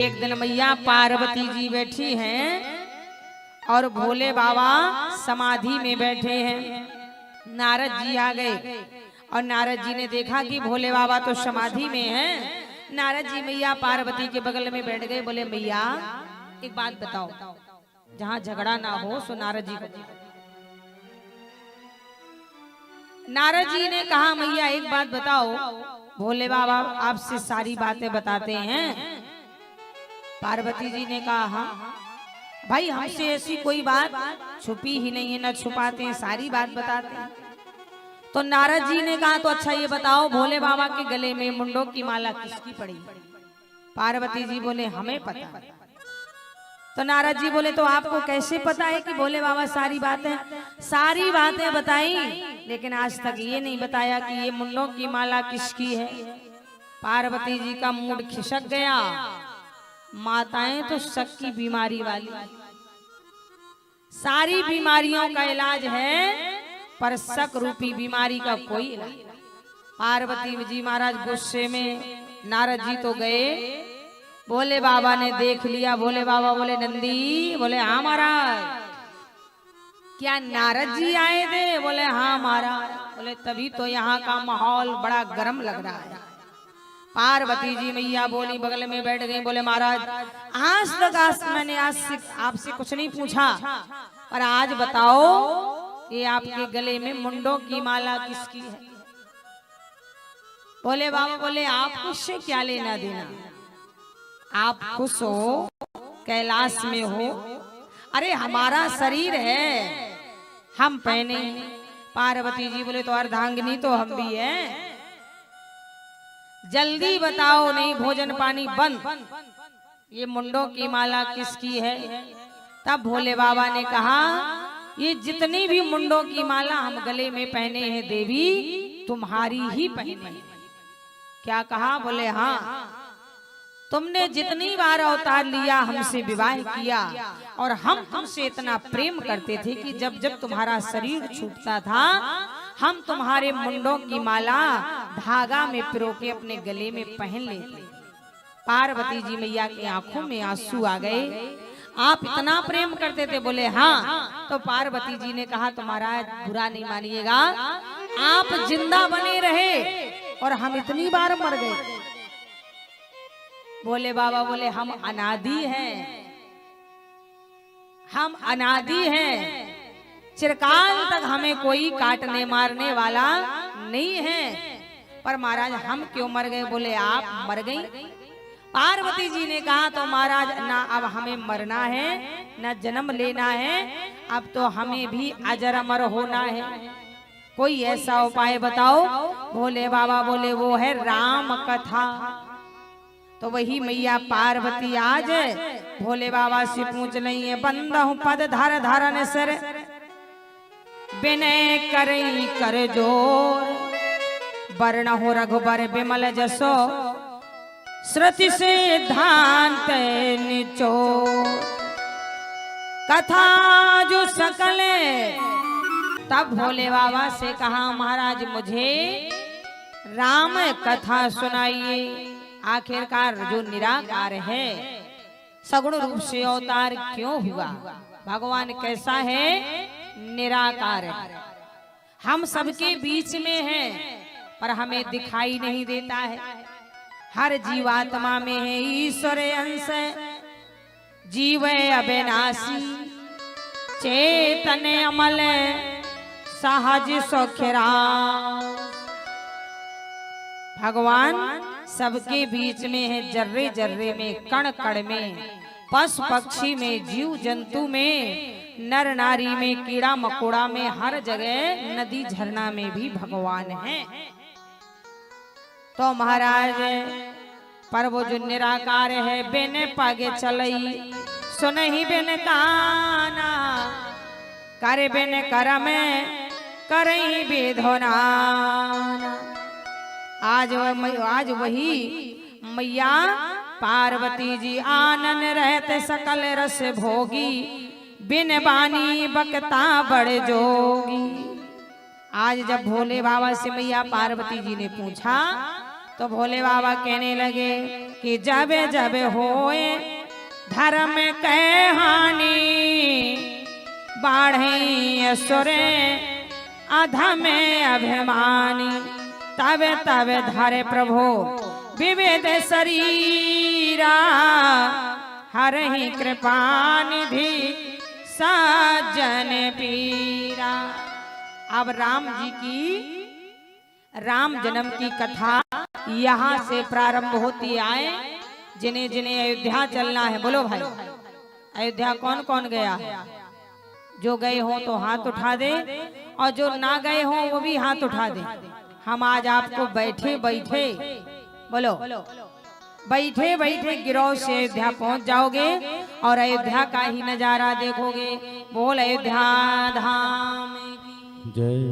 एक दिन मैया पार्वती जी बैठी हैं और भोले बाबा समाधि में बैठे हैं। नारद जी आ गए और नारद जी ने देखा कि भोले बाबा तो समाधि में हैं। नारद जी मैया पार्वती के बगल में बैठ गए। बोले मैया एक बात बताओ, जहाँ झगड़ा ना हो सो नारद जी को। नारद जी ने कहा मैया एक बात बताओ, भोले बाबा आपसे सारी बातें बताते हैं। पार्वती जी ने कहा हाँ भाई, हमसे ऐसी कोई बात छुपी ही नहीं है, न छुपाते हैं, सारी बात बताते हैं। तो नारद जी ने कहा तो अच्छा ये बताओ, भोले बाबा के गले में मुंडों की माला किसकी पड़ी? पार्वती जी बोले हमें पता। तो नारद जी बोले तो आपको कैसे पता है कि भोले बाबा सारी बातें बताई, लेकिन आज तक ये नहीं बताया कि ये मुंडों की माला किसकी है। पार्वती जी का मूड खिसक गया। माताएं तो शक की बीमारी वाली, सारी बीमारियों का इलाज है, पर शक रूपी बीमारी का कोई इलाज। पार्वती जी महाराज गुस्से में, नारद जी तो गए, भोले बाबा ने देख लिया। भोले बाबा बोले नंदी, बोले हाँ महाराज। क्या नारद जी आए थे? बोले हाँ महाराज। बोले तभी तो यहाँ का माहौल बड़ा गर्म लग रहा है। पार्वती जी मैया बोली, बगल में बैठ गई। बोले महाराज आज तक मैंने आपसे कुछ नहीं पूछा, पर आज बताओ ये आपके गले में मुंडों की माला किसकी है? भोले बाबा बोले आप उससे क्या लेना देना, आप खुश हो, कैलाश में हो, अरे हमारा शरीर है, हम पहने। पार्वती जी बोले तो अर्धांगिनी तो हम भी हैं, जल्दी बताओ, नहीं भोजन पानी बंद, ये मुंडों की माला किसकी है? तब भोले बाबा ने कहा ये जितनी भी मुंडों की माला हम गले में पहने हैं देवी, तुम्हारी ही पहने। क्या कहा? बोले हाँ, तुमने जितनी बार अवतार लिया, हमसे विवाह किया, और हम तुमसे इतना प्रेम करते थे कि जब जब तुम्हारा शरीर छूटता था, हम तुम्हारे मुंडों की माला धागा में पिरो के अपने गले में पहन लेते। पार्वती जी मैया की आंखों में आंसू आ गए। आप इतना प्रेम करते थे? बोले हाँ। तो पार्वती जी ने कहा तो महाराज बुरा नहीं मानिएगा, आप जिंदा बने रहे और हम इतनी बार मर गए। भोले बाबा बोले हम अनादि हैं, हम अनादि हैं, चिरकाल तक हमें कोई काटने मारने वाला नहीं है, पर महाराज हम क्यों मर गए? बोले आप मर गई। पार्वती जी ने कहा तो महाराज ना अब हमें मरना है, ना जन्म लेना है, अब तो हमें भी अजर अमर होना है, कोई ऐसा उपाय बताओ। भोले बाबा बोले वो है राम कथा। तो वही मैया पार्वती आज भोले बाबा से पूछ रही है, बंदहु पद धर धरन सर, विनय करई कर जोर, वर्ण हो रघुबर विमल जसो, श्रुति सिद्धांत निचोर, कथा जो सकल। तब भोले बाबा से कहा महाराज मुझे राम कथा सुनाइए। आखिरकार जो निराकार है, सगुण रूप से अवतार क्यों हुआ? भगवान कैसा है? निराकार है, हम सबके बीच में हैं, पर हमें दिखाई नहीं देता है। हर जीवात्मा में है ईश्वर अंश, जीव अविनाशी, चेतन अमल, सहज सौख्यरा। भगवान सबके बीच में है, जर्रे जर्रे में, कण कण में, पशु पक्षी में, जीव जंतु में, नर नारी में, कीड़ा मकोड़ा में, हर जगह, नदी झरना में भी भगवान है। तो महाराज पर वो जो निराकार है, बिन पागे चलई सुनहि बिन काना, करे बिन करम करई विधोनाना। आज वही मैया पार्वती जी आनन रहते सकल रस भोगी, बिन बानी बकता बड़ जोगी। आज जब भोले बाबा से मैया पार्वती जी ने पूछा तो भोले बाबा कहने लगे कि जब जब होए धर्म के हानि बाढ़े असुरे अधम अभिमानी तब तब धरे प्रभु विविध शरीरा हर ही कृपा निधि सज्जन पीरा। अब राम जी की राम जन्म की कथा यहाँ से प्रारंभ होती आए। जिन्हें जिन्हें अयोध्या चलना है बोलो भाई, अयोध्या कौन कौन गया है? जो गए हो तो हाथ उठा दे, और जो ना गए हो वो भी हाथ उठा दे। हम आज आपको बैठे बैठे बोलो बैठे बैठे गिरौज से अयोध्या पहुंच जाओगे और अयोध्या का ही नजारा देखोगे। बोल अयोध्या धाम की जय।